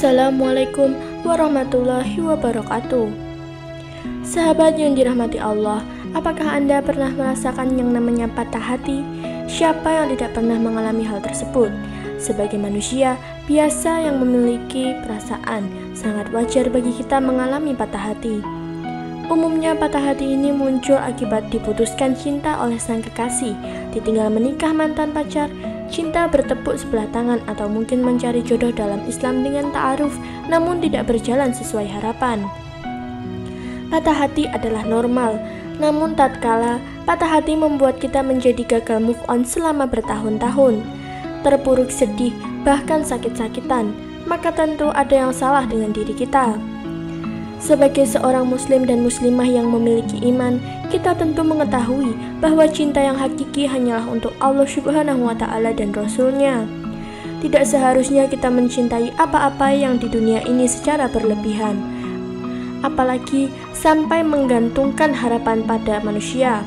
Assalamualaikum warahmatullahi wabarakatuh. Sahabat yang dirahmati Allah, apakah Anda pernah merasakan yang namanya patah hati? Siapa yang tidak pernah mengalami hal tersebut? Sebagai manusia biasa yang memiliki perasaan, sangat wajar bagi kita mengalami patah hati. Umumnya patah hati ini muncul akibat diputuskan cinta oleh sang kekasih, ditinggal menikah mantan pacar, cinta bertepuk sebelah tangan, atau mungkin mencari jodoh dalam Islam dengan ta'aruf namun tidak berjalan sesuai harapan. Patah hati adalah normal, namun tatkala patah hati membuat kita menjadi gagal move on selama bertahun-tahun, terpuruk sedih, bahkan sakit-sakitan, maka tentu ada yang salah dengan diri kita. Sebagai seorang muslim dan muslimah yang memiliki iman, kita tentu mengetahui bahwa cinta yang hakiki hanyalah untuk Allah Subhanahu wa Ta'ala dan Rasul-Nya. Tidak seharusnya kita mencintai apa-apa yang di dunia ini secara berlebihan, apalagi sampai menggantungkan harapan pada manusia.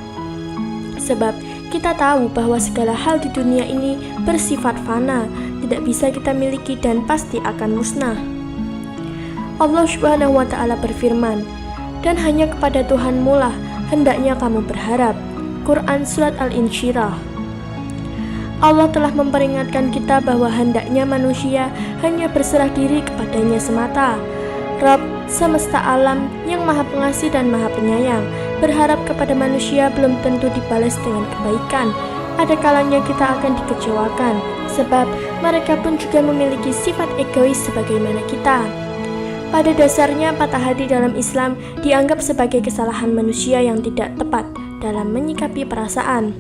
Sebab kita tahu bahwa segala hal di dunia ini bersifat fana, tidak bisa kita miliki dan pasti akan musnah. Allah Subhanahu wa Ta'ala berfirman, "Dan hanya kepada Tuhanmu lah hendaknya kamu berharap." Quran Surat Al-Insyirah. Allah telah memperingatkan kita bahwa hendaknya manusia hanya berserah diri kepadanya semata. Rabb semesta alam yang maha pengasih dan maha penyayang, berharap kepada manusia belum tentu dibalas dengan kebaikan. Ada kalanya kita akan dikecewakan, sebab mereka pun juga memiliki sifat egois sebagaimana kita. Pada dasarnya patah hati dalam Islam dianggap sebagai kesalahan manusia yang tidak tepat dalam menyikapi perasaan.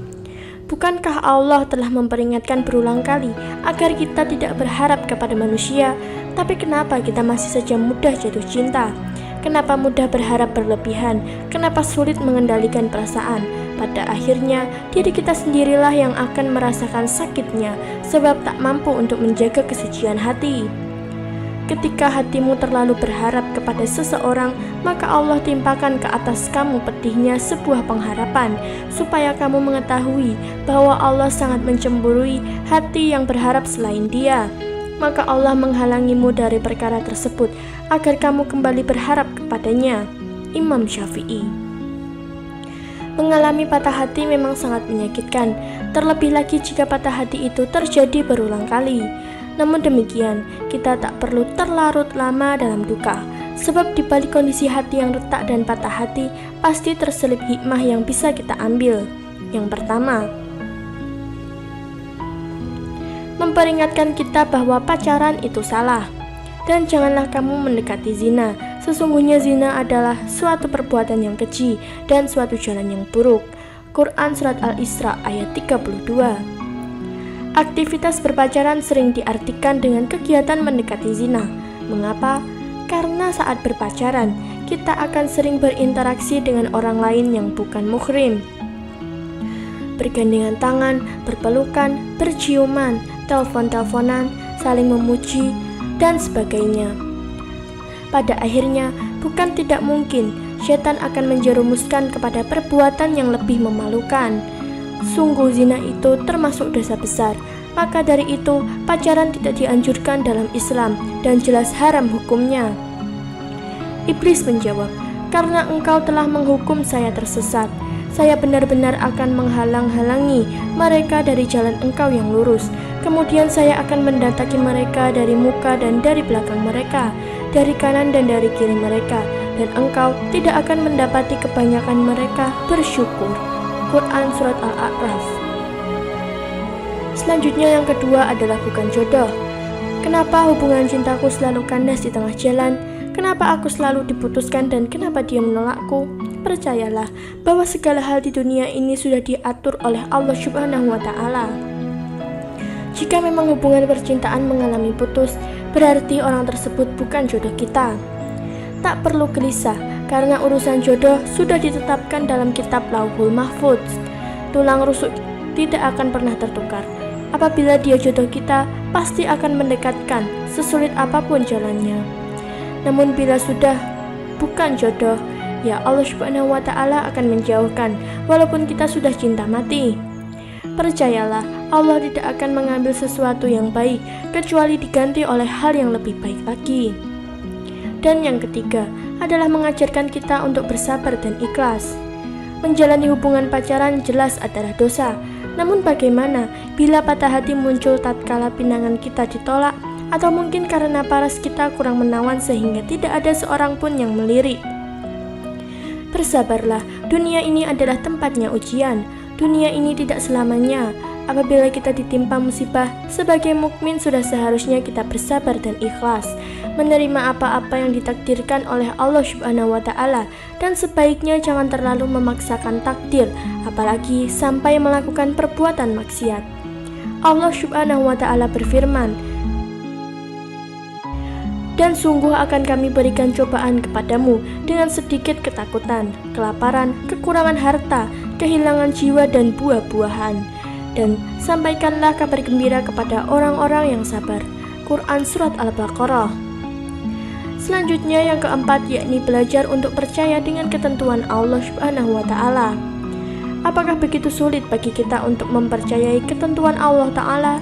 Bukankah Allah telah memperingatkan berulang kali agar kita tidak berharap kepada manusia? Tapi kenapa kita masih saja mudah jatuh cinta? Kenapa mudah berharap berlebihan? Kenapa sulit mengendalikan perasaan? Pada akhirnya diri kita sendirilah yang akan merasakan sakitnya, sebab tak mampu untuk menjaga kesucian hati. Ketika hatimu terlalu berharap kepada seseorang, maka Allah timpakan ke atas kamu pedihnya sebuah pengharapan, supaya kamu mengetahui bahwa Allah sangat mencemburui hati yang berharap selain Dia. Maka Allah menghalangimu dari perkara tersebut, agar kamu kembali berharap kepadanya. Imam Syafi'i. Mengalami patah hati memang sangat menyakitkan, terlebih lagi jika patah hati itu terjadi berulang kali. Namun demikian, kita tak perlu terlarut lama dalam duka, sebab di balik kondisi hati yang retak dan patah hati, pasti terselip hikmah yang bisa kita ambil. Yang pertama, memperingatkan kita bahwa pacaran itu salah. Dan janganlah kamu mendekati zina. Sesungguhnya zina adalah suatu perbuatan yang keji dan suatu jalan yang buruk. Quran Surat Al-Isra ayat 32. Aktivitas berpacaran sering diartikan dengan kegiatan mendekati zina. Mengapa? Karena saat berpacaran, kita akan sering berinteraksi dengan orang lain yang bukan muhrim. Bergandengan tangan, berpelukan, berciuman, telepon-teleponan, saling memuji, dan sebagainya. Pada akhirnya, bukan tidak mungkin setan akan menjerumuskan kepada perbuatan yang lebih memalukan. Sungguh zina itu termasuk dosa besar, maka dari itu pacaran tidak dianjurkan dalam Islam dan jelas haram hukumnya. Iblis menjawab, "Karena engkau telah menghukum saya tersesat, saya benar-benar akan menghalang-halangi mereka dari jalan engkau yang lurus. Kemudian saya akan mendatangi mereka dari muka dan dari belakang mereka, dari kanan dan dari kiri mereka, dan engkau tidak akan mendapati kebanyakan mereka bersyukur." Quran Surat Al-A'raf. Selanjutnya yang kedua adalah bukan jodoh. Kenapa hubungan cintaku selalu kandas di tengah jalan? Kenapa aku selalu diputuskan dan kenapa dia menolakku? Percayalah bahwa segala hal di dunia ini sudah diatur oleh Allah Subhanahu wa Ta'ala. Jika memang hubungan percintaan mengalami putus, berarti orang tersebut bukan jodoh kita. Tak perlu gelisah, karena urusan jodoh sudah ditetapkan dalam kitab Lauhul Mahfudz. Tulang rusuk tidak akan pernah tertukar. Apabila dia jodoh kita, pasti akan mendekatkan sesulit apapun jalannya. Namun bila sudah bukan jodoh, ya Allah Subhanahu wa Ta'ala akan menjauhkan, walaupun kita sudah cinta mati. Percayalah, Allah tidak akan mengambil sesuatu yang baik kecuali diganti oleh hal yang lebih baik lagi. Dan yang ketiga adalah mengajarkan kita untuk bersabar dan ikhlas. Menjalani hubungan pacaran jelas adalah dosa. Namun bagaimana bila patah hati muncul tatkala pinangan kita ditolak, atau mungkin karena paras kita kurang menawan sehingga tidak ada seorang pun yang melirik? Bersabarlah, dunia ini adalah tempatnya ujian. Dunia ini tidak selamanya. Apabila kita ditimpa musibah, sebagai mukmin sudah seharusnya kita bersabar dan ikhlas, menerima apa-apa yang ditakdirkan oleh Allah Subhanahu wa Ta'ala, dan sebaiknya jangan terlalu memaksakan takdir, apalagi sampai melakukan perbuatan maksiat. Allah Subhanahu wa Ta'ala berfirman, "Dan sungguh akan kami berikan cobaan kepadamu dengan sedikit ketakutan, kelaparan, kekurangan harta, kehilangan jiwa dan buah-buahan. Dan sampaikanlah kabar gembira kepada orang-orang yang sabar." Quran Surat Al-Baqarah. Selanjutnya yang keempat, yakni belajar untuk percaya dengan ketentuan Allah Subhanahu wa Ta'ala. Apakah begitu sulit bagi kita untuk mempercayai ketentuan Allah Ta'ala?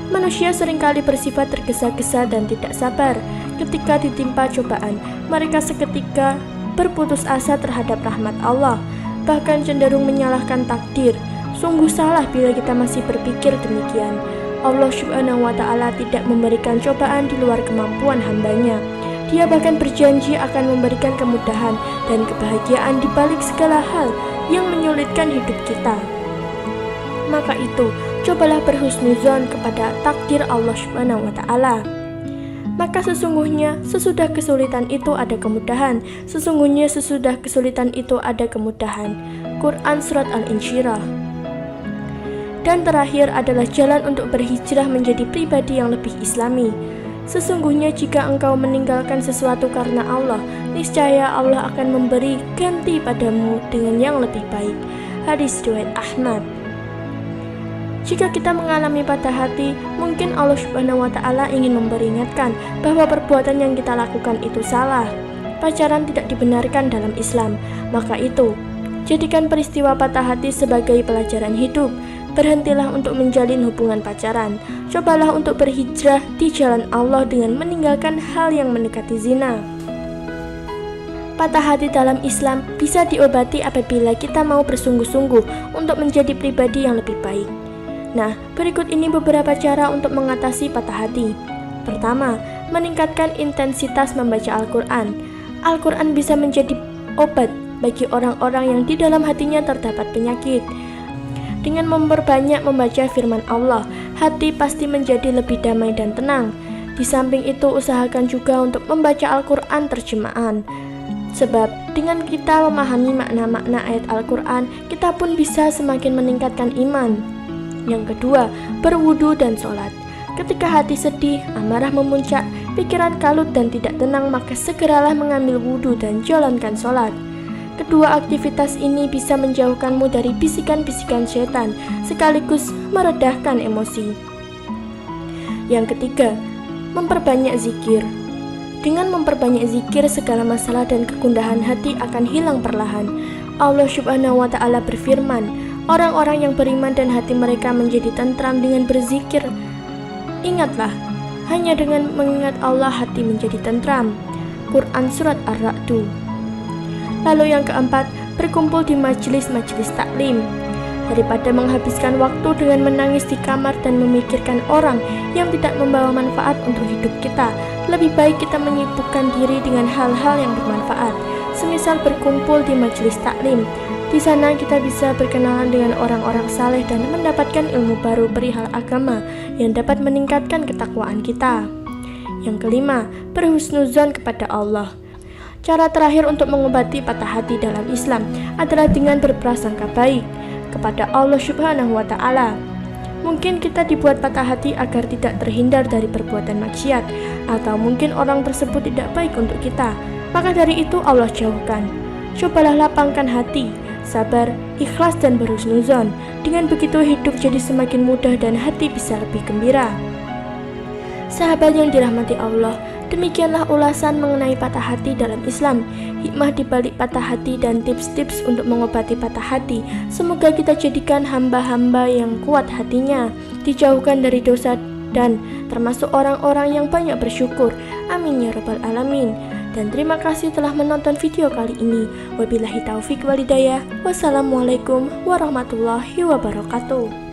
Manusia seringkali bersifat tergesa-gesa dan tidak sabar. Ketika ditimpa cobaan, mereka seketika berputus asa terhadap rahmat Allah, bahkan cenderung menyalahkan takdir. Sungguh salah bila kita masih berpikir demikian. Allah Subhanahu wa Ta'ala tidak memberikan cobaan di luar kemampuan hambanya. Dia bahkan berjanji akan memberikan kemudahan dan kebahagiaan di balik segala hal yang menyulitkan hidup kita. Maka itu, cobalah berhusnuzon kepada takdir Allah Subhanahu wa Ta'ala. Maka sesungguhnya sesudah kesulitan itu ada kemudahan. Sesungguhnya sesudah kesulitan itu ada kemudahan. Quran Surat Al-Insyirah. Dan terakhir adalah jalan untuk berhijrah menjadi pribadi yang lebih islami. Sesungguhnya jika engkau meninggalkan sesuatu karena Allah, niscaya Allah akan memberi ganti padamu dengan yang lebih baik. Hadis riwayat Ahmad. Jika kita mengalami patah hati, mungkin Allah Subhanahu wa Ta'ala ingin memperingatkan bahwa perbuatan yang kita lakukan itu salah. Pacaran tidak dibenarkan dalam Islam. Maka itu, jadikan peristiwa patah hati sebagai pelajaran hidup. Berhentilah untuk menjalin hubungan pacaran. Cobalah untuk berhijrah di jalan Allah dengan meninggalkan hal yang mendekati zina. Patah hati dalam Islam bisa diobati apabila kita mau bersungguh-sungguh untuk menjadi pribadi yang lebih baik. Nah, berikut ini beberapa cara untuk mengatasi patah hati. Pertama, meningkatkan intensitas membaca Al-Quran. Al-Quran bisa menjadi obat bagi orang-orang yang di dalam hatinya terdapat penyakit. Dengan memperbanyak membaca firman Allah, hati pasti menjadi lebih damai dan tenang. Di samping itu, usahakan juga untuk membaca Al-Quran terjemahan. Sebab dengan kita memahami makna-makna ayat Al-Quran, kita pun bisa semakin meningkatkan iman. Yang kedua, berwudu dan sholat. Ketika hati sedih, amarah memuncak, pikiran kalut dan tidak tenang, maka segeralah mengambil wudu dan jalankan sholat. Kedua aktivitas ini bisa menjauhkanmu dari bisikan-bisikan setan, sekaligus meredahkan emosi. Yang ketiga, memperbanyak zikir. Dengan memperbanyak zikir, segala masalah dan kegundahan hati akan hilang perlahan. Allah Subhanahu wa Ta'ala berfirman, orang-orang yang beriman dan hati mereka menjadi tentram dengan berzikir. Ingatlah, hanya dengan mengingat Allah hati menjadi tentram. Quran Surat Ar-Ra'du. Lalu yang keempat, berkumpul di majelis-majelis taklim. Daripada menghabiskan waktu dengan menangis di kamar dan memikirkan orang yang tidak membawa manfaat untuk hidup kita, lebih baik kita menyibukkan diri dengan hal-hal yang bermanfaat. Semisal berkumpul di majelis taklim. Di sana kita bisa berkenalan dengan orang-orang saleh dan mendapatkan ilmu baru perihal agama yang dapat meningkatkan ketakwaan kita. Yang kelima, berhusnuzon kepada Allah. Cara terakhir untuk mengobati patah hati dalam Islam adalah dengan berprasangka baik kepada Allah Subhanahu wa Ta'ala. Mungkin kita dibuat patah hati agar tidak terhindar dari perbuatan maksiat, atau mungkin orang tersebut tidak baik untuk kita. Maka dari itu Allah jauhkan. Cobalah lapangkan hati, sabar, ikhlas dan berhusnuzon. Dengan begitu hidup jadi semakin mudah dan hati bisa lebih gembira. Sahabat yang dirahmati Allah, Demikianlah ulasan mengenai patah hati dalam Islam, hikmah di balik patah hati dan tips-tips untuk mengobati patah hati. Semoga kita jadikan hamba-hamba yang kuat hatinya, dijauhkan dari dosa dan termasuk orang-orang yang banyak bersyukur. Amin ya rabbal alamin. Dan terima kasih telah menonton video kali ini. Wabillahi taufik walhidayah. Wassalamualaikum warahmatullahi wabarakatuh.